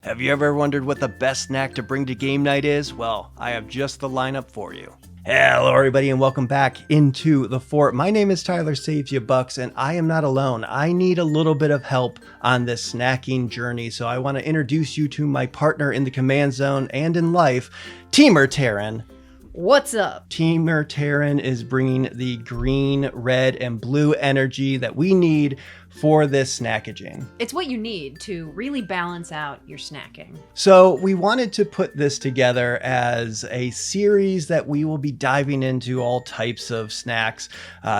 Have you ever wondered what the best snack to bring to game night is? Well, I have just the lineup for you. Hello everybody and welcome back into the fort. My name is Tyler Savesya Bucks and I am not alone. I need a little bit of help on this snacking journey, so I want to introduce you to my partner in the command zone and in life, Temur Taryn. What's up? Temur Taryn is bringing the green, red, and blue energy that we need for this snackaging. It's what you need to really balance out your snacking. So we wanted to put this together as a series that we will be diving into all types of snacks,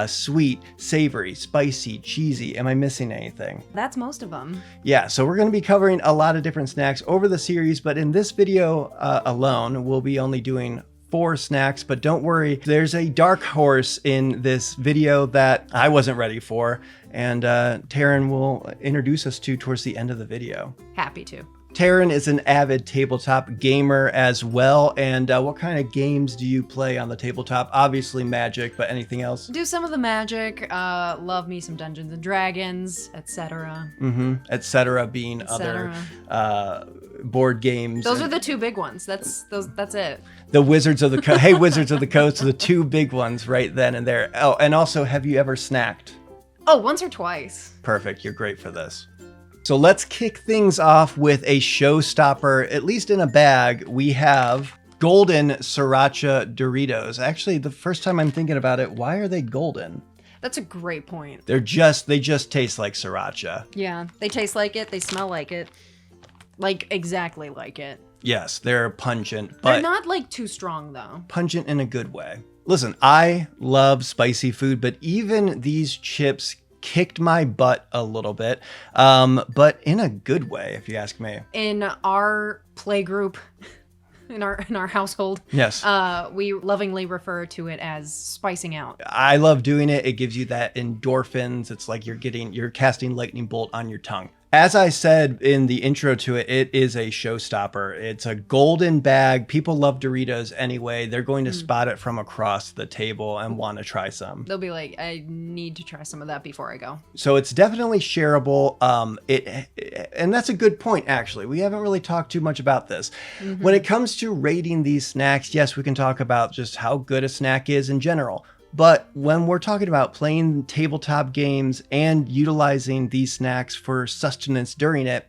sweet, savory, spicy, cheesy. Am I missing anything? That's most of them. Yeah, so we're going to be covering a lot of different snacks over the series, but in this video alone, we'll be only doing 4 snacks, but don't worry, there's a dark horse in this video that I wasn't ready for, and Taryn will introduce us to towards the end of the video. Happy to. Taryn is an avid tabletop gamer as well, and what kind of games do you play on the tabletop? Obviously Magic, but anything else? Do some of the Magic, love me some Dungeons and Dragons, etc. Etc. being other board games. Those are the 2 big ones. That's it. The Wizards of the Coast. Hey, Wizards of the Coast are the 2 big ones right then and there. Oh, and also, have you ever snacked? Oh, once or twice. Perfect. You're great for this. So let's kick things off with a showstopper. At least in a bag, we have golden Sriracha Doritos. Actually, the first time I'm thinking about it, why are they golden? That's a great point. They just taste like Sriracha. Yeah, they taste like it. They smell like it. Like exactly like it. Yes, they're pungent, but they're not like too strong though. Pungent in a good way. Listen, I love spicy food, but even these chips kicked my butt a little bit, but in a good way, if you ask me. In our play group, in our household, yes, we lovingly refer to it as spicing out. I love doing it. It gives you that endorphins. It's like you're casting lightning bolt on your tongue. As I said in the intro to it, it is a showstopper. It's a golden bag. People love Doritos anyway. They're going to spot it from across the table and want to try some. They'll be like, I need to try some of that before I go. So it's definitely shareable. And that's a good point, actually. We haven't really talked too much about this. When it comes to rating these snacks, yes, we can talk about just how good a snack is in general. But when we're talking about playing tabletop games and utilizing these snacks for sustenance during it,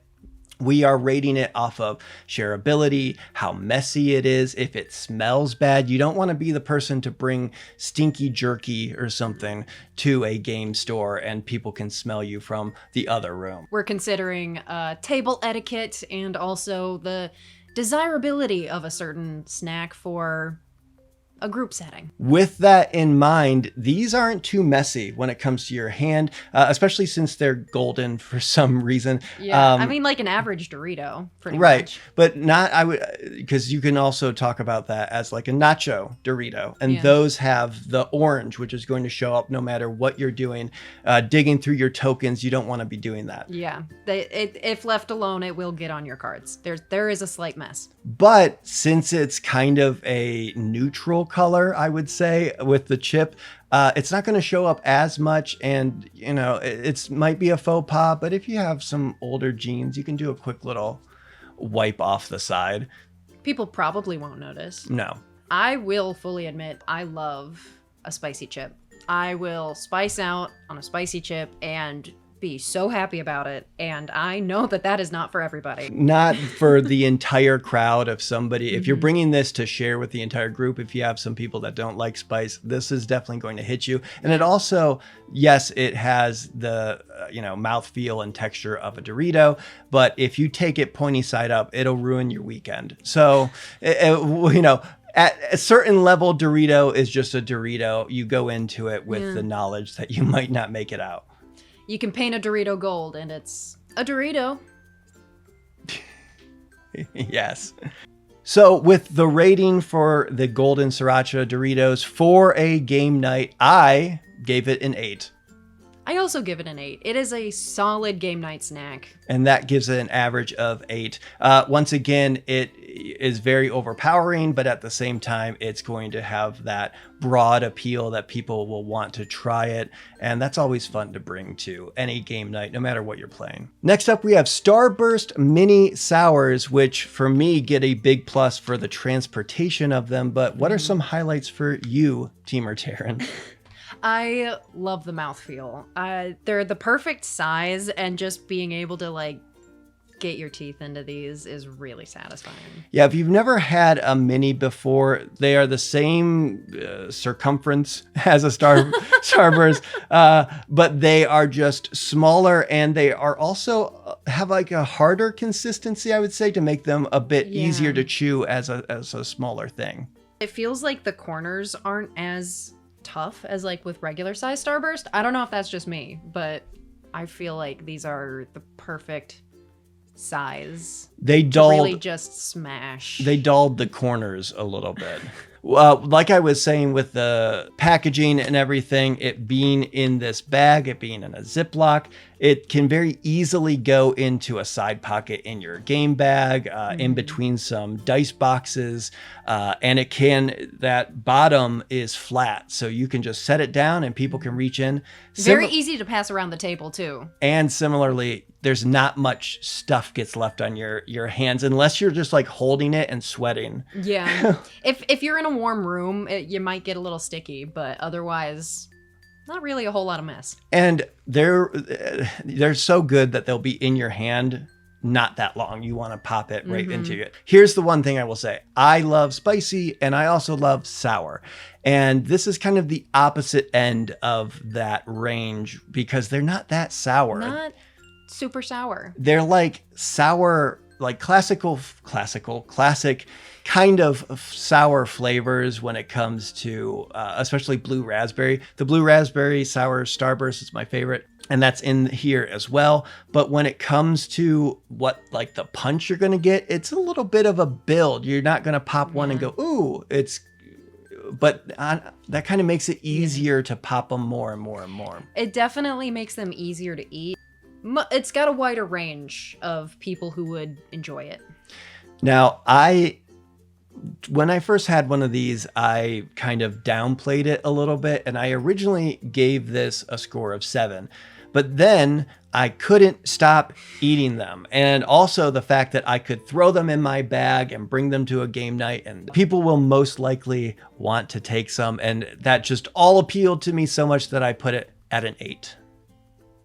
we are rating it off of shareability, how messy it is, if it smells bad. You don't want to be the person to bring stinky jerky or something to a game store and people can smell you from the other room. We're considering table etiquette and also the desirability of a certain snack for a group setting. With that in mind, these aren't too messy when it comes to your hand, especially since they're golden for some reason. Yeah, I mean like an average Dorito, pretty right, much. But not, I would, because you can also talk about that as like a nacho Dorito, and those have the orange, which is going to show up no matter what you're doing. Digging through your tokens, you don't want to be doing that. Yeah, if left alone, it will get on your cards. There is a slight mess. But since it's kind of a neutral color, I would say, with the chip, it's not going to show up as much, and you know, it might be a faux pas, but if you have some older jeans, you can do a quick little wipe off the side. People probably won't notice. No. I will fully admit I love a spicy chip. I will spice out on a spicy chip and be so happy about it, and I know that is not for everybody. Not for the entire crowd of somebody. If you're bringing this to share with the entire group, if you have some people that don't like spice, this is definitely going to hit you. And it also, yes, it has the mouthfeel and texture of a Dorito, but if you take it pointy side up, it'll ruin your weekend. So at a certain level, Dorito is just a Dorito. You go into it with the knowledge that you might not make it out. You can paint a Dorito gold, and it's a Dorito. Yes. So with the rating for the golden Sriracha Doritos for a game night, I gave it an 8. I also give it an 8. It is a solid game night snack. And that gives it an average of 8. Once again, it is very overpowering, but at the same time, it's going to have that broad appeal that people will want to try it. And that's always fun to bring to any game night, no matter what you're playing. Next up, we have Starburst Mini Sours, which for me get a big plus for the transportation of them. But what are some highlights for you, Temur Taryn? I love the mouthfeel. They're the perfect size, and just being able to like get your teeth into these is really satisfying. Yeah, if you've never had a mini before, they are the same circumference as a Starburst, but they are just smaller, and they are also have like a harder consistency, I would say, to make them a bit easier to chew as a smaller thing. It feels like the corners aren't as tough as like with regular size Starburst. I don't know if that's just me, but I feel like these are the perfect size. They dulled, really just smash. They dulled the corners a little bit. Like I was saying with the packaging and everything, it being in this bag, it being in a Ziploc, it can very easily go into a side pocket in your game bag, in between some dice boxes, and that bottom is flat, so you can just set it down and people can reach in. Very easy to pass around the table too. And similarly, there's not much stuff gets left on your hands unless you're just like holding it and sweating. Yeah. If you're in a warm room, you might get a little sticky, but otherwise, not really a whole lot of mess. And they're so good that they'll be in your hand not that long. You want to pop it right into it. Here's the one thing I will say. I love spicy and I also love sour. And this is kind of the opposite end of that range because they're not that sour. Not super sour. They're like sour, like classic kind of sour flavors when it comes to especially blue raspberry. The blue raspberry sour Starburst is my favorite, and that's in here as well. But when it comes to what like the punch you're going to get, it's a little bit of a build. You're not going to pop one and go, ooh, but that kind of makes it easier to pop them more and more and more. It definitely makes them easier to eat. It's got a wider range of people who would enjoy it. Now, when I first had one of these, I kind of downplayed it a little bit, and I originally gave this a score of 7. But then I couldn't stop eating them. And also the fact that I could throw them in my bag and bring them to a game night, and people will most likely want to take some. And that just all appealed to me so much that I put it at an 8.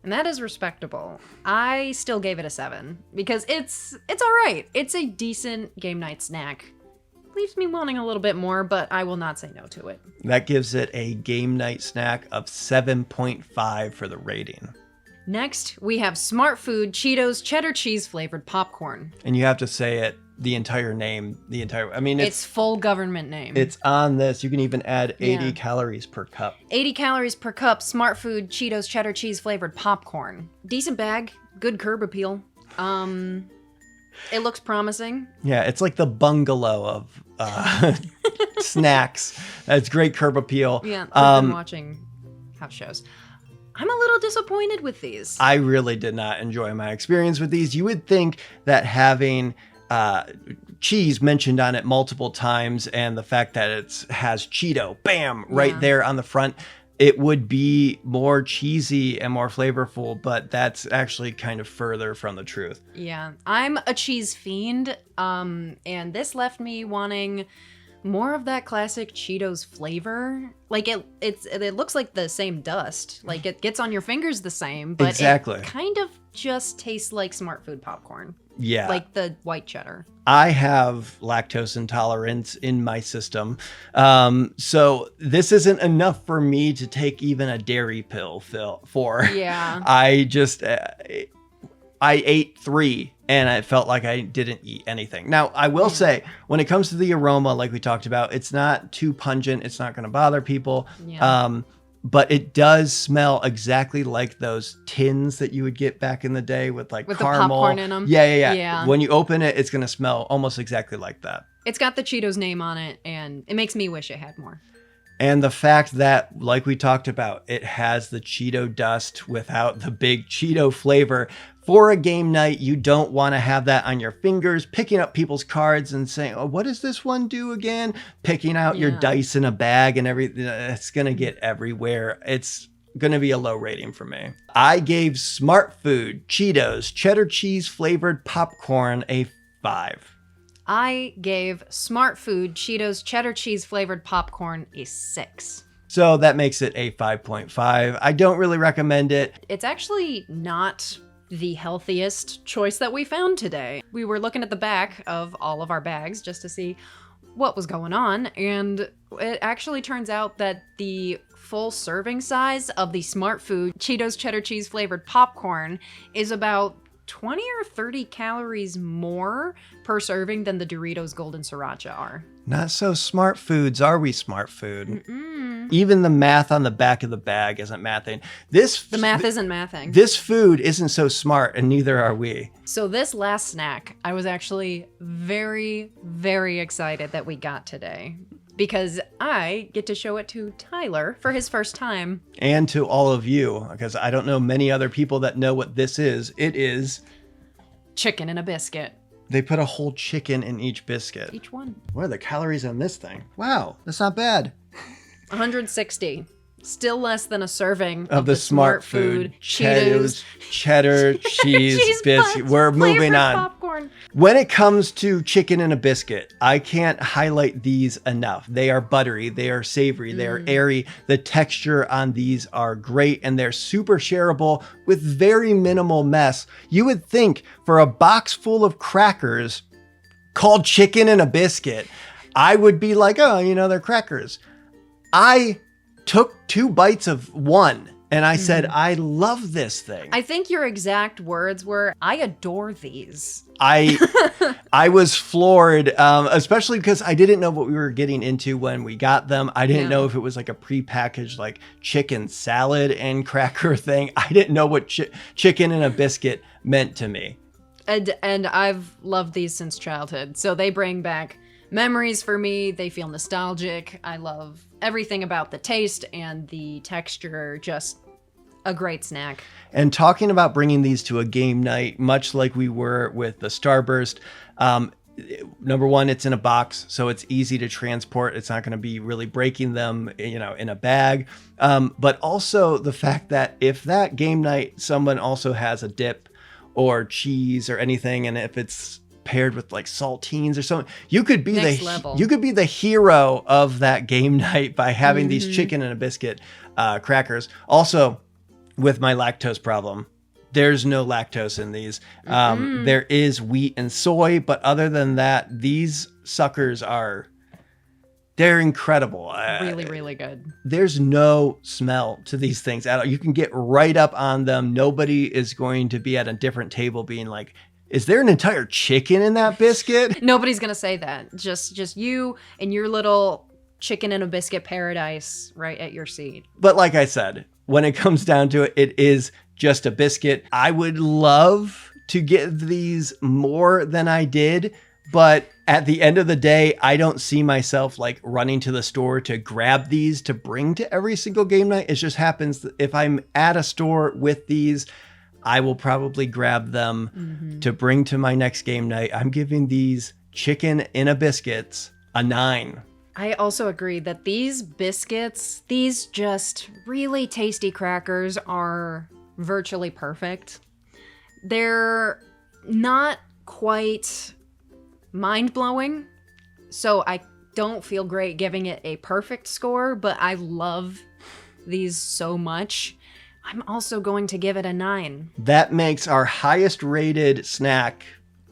And that is respectable. I still gave it a 7 because it's all right. It's a decent game night snack. Leaves me wanting a little bit more, but I will not say no to it. That gives it a game night snack of 7.5 for the rating. Next, we have Smart Food Cheetos cheddar cheese flavored popcorn. And you have to say it, the entire name, it's full government name. It's on this. You can even add 80 calories per cup. 80 calories per cup, Smart Food Cheetos cheddar cheese flavored popcorn. Decent bag, good curb appeal. It looks promising. Yeah, it's like the bungalow of snacks. That's great curb appeal. Yeah, I've been watching house shows. I'm a little disappointed with these. I really did not enjoy my experience with these. You would think that having cheese mentioned on it multiple times and the fact that it has Cheeto, bam, right there on the front, it would be more cheesy and more flavorful, but that's actually kind of further from the truth. Yeah, I'm a cheese fiend, and this left me wanting more of that classic Cheetos flavor. Like it looks like the same dust. Like it gets on your fingers the same, but exactly. It kind of just tastes like Smart Food popcorn. Yeah. Like the white cheddar. I have lactose intolerance in my system. So this isn't enough for me to take even a dairy pill for. Yeah. I ate 3 and I felt like I didn't eat anything. Now, I will say, when it comes to the aroma, like we talked about, it's not too pungent. It's not going to bother people. Yeah. But it does smell exactly like those tins that you would get back in the day with caramel. The popcorn in them. Yeah. When you open it, it's going to smell almost exactly like that. It's got the Cheetos name on it, and it makes me wish it had more. And the fact that, like we talked about, it has the Cheeto dust without the big Cheeto flavor For a game night, you don't want to have that on your fingers, picking up people's cards and saying, oh, what does this one do again? Picking out your dice in a bag and everything. It's going to get everywhere. It's going to be a low rating for me. I gave Smart Food Cheetos cheddar cheese flavored popcorn a 5. I gave Smart Food Cheetos cheddar cheese flavored popcorn a 6. So that makes it a 5.5. I don't really recommend it. It's actually not the healthiest choice that we found today. We were looking at the back of all of our bags just to see what was going on, and it actually turns out that the full serving size of the Smart Food Cheetos cheddar cheese flavored popcorn is about 20 or 30 calories more per serving than the Doritos Golden Sriracha are. Not so smart foods, are we, Smart Food? Even the math on the back of the bag isn't mathing. The math isn't mathing. This food isn't so smart, and neither are we. So this last snack, I was actually very, very excited that we got today, because I get to show it to Tyler for his first time. And to all of you, because I don't know many other people that know what this is. It is chicken in a biscuit. They put a whole chicken in each biscuit. Each one. What are the calories on this thing? Wow, that's not bad. 160. Still less than a serving of the Smart Food Cheetos cheddar cheese biscuit. We're moving on. Popcorn. When it comes to chicken in a biscuit, I can't highlight these enough. They are buttery, they are savory, they are airy. The texture on these are great, and they're super shareable with very minimal mess. You would think for a box full of crackers called chicken in a biscuit, I would be like, oh, you know, they're crackers. I took 2 bites of one and I said, I love this thing. I think your exact words were, I adore these. I was floored, especially because I didn't know what we were getting into when we got them. I didn't know if it was like a prepackaged like chicken salad and cracker thing. I didn't know what chicken and a biscuit meant to me. And I've loved these since childhood. So they bring back memories for me. They feel nostalgic. I love everything about the taste and the texture. Just a great snack. And talking about bringing these to a game night, much like we were with the Starburst, number one, it's in a box, so it's easy to transport. It's not going to be really breaking them, you know, in a bag. But also the fact that if that game night, someone also has a dip or cheese or anything, and if it's paired with like saltines or something, you could be the hero of that game night by having these chicken and a biscuit crackers. Also, with my lactose problem, there's no lactose in these. There is wheat and soy, but other than that, these suckers they're incredible. Really, really good. There's no smell to these things at all. You can get right up on them. Nobody is going to be at a different table being like, is there an entire chicken in that biscuit? Nobody's going to say that. Just you and your little chicken and a biscuit paradise right at your seat. But like I said, when it comes down to it, it is just a biscuit. I would love to get these more than I did, but at the end of the day, I don't see myself like running to the store to grab these to bring to every single game night. It just happens that if I'm at a store with these, I will probably grab them to bring to my next game night. I'm giving these chicken in a biscuits a 9. I also agree that these biscuits, these just really tasty crackers are virtually perfect. They're not quite mind-blowing, so I don't feel great giving it a perfect score, but I love these so much. I'm also going to give it a 9. That makes our highest rated snack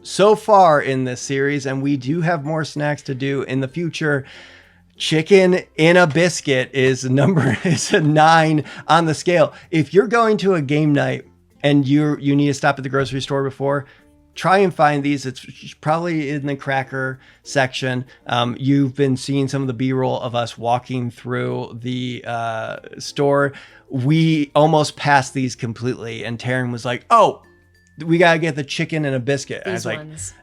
so far in this series, and we do have more snacks to do in the future. Chicken in a biscuit is a 9 on the scale. If you're going to a game night and you need to stop at the grocery store before, try and find these. It's probably in the cracker section. You've been seeing some of the B-roll of us walking through the store. We almost passed these completely, and Taryn was like, "Oh, we gotta get the chicken and a biscuit." I was like,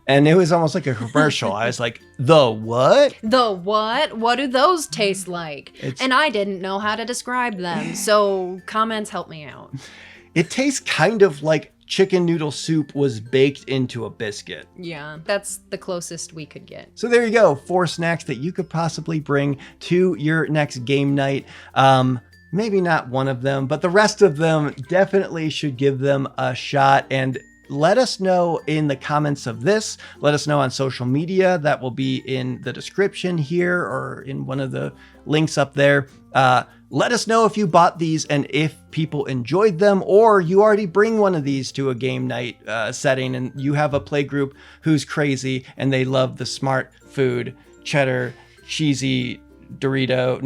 and it was almost like a commercial. I was like, "The what? The what? What do those taste like?" And I didn't know how to describe them, so comments help me out. It tastes kind of like chicken noodle soup was baked into a biscuit. Yeah, that's the closest we could get. So there you go, 4 snacks that you could possibly bring to your next game night. Maybe not one of them, but the rest of them definitely should give them a shot. And let us know in the comments of this. Let us know on social media. That will be in the description here or in one of the links up there. Let us know if you bought these and if people enjoyed them, or you already bring one of these to a game night setting and you have a play group who's crazy and they love the smart food, cheddar, cheesy, Doritos,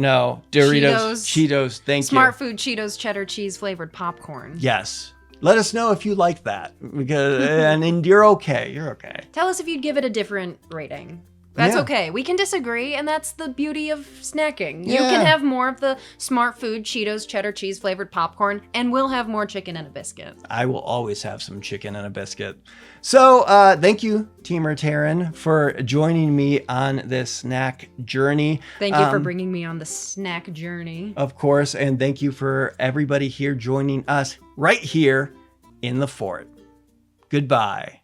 Cheetos, thank you. Smart food Cheetos cheddar cheese flavored popcorn. Yes. Let us know if you like that, because and you're okay. You're okay. Tell us if you'd give it a different rating. That's Yeah. okay. We can disagree, and that's the beauty of snacking. You Yeah. can have more of the smart food Cheetos cheddar cheese flavored popcorn, and we'll have more chicken and a biscuit. I will always have some chicken and a biscuit. So thank you, Temur Taryn, for joining me on this snack journey. Thank you for bringing me on the snack journey. Of course, and thank you for everybody here joining us right here in the fort. Goodbye.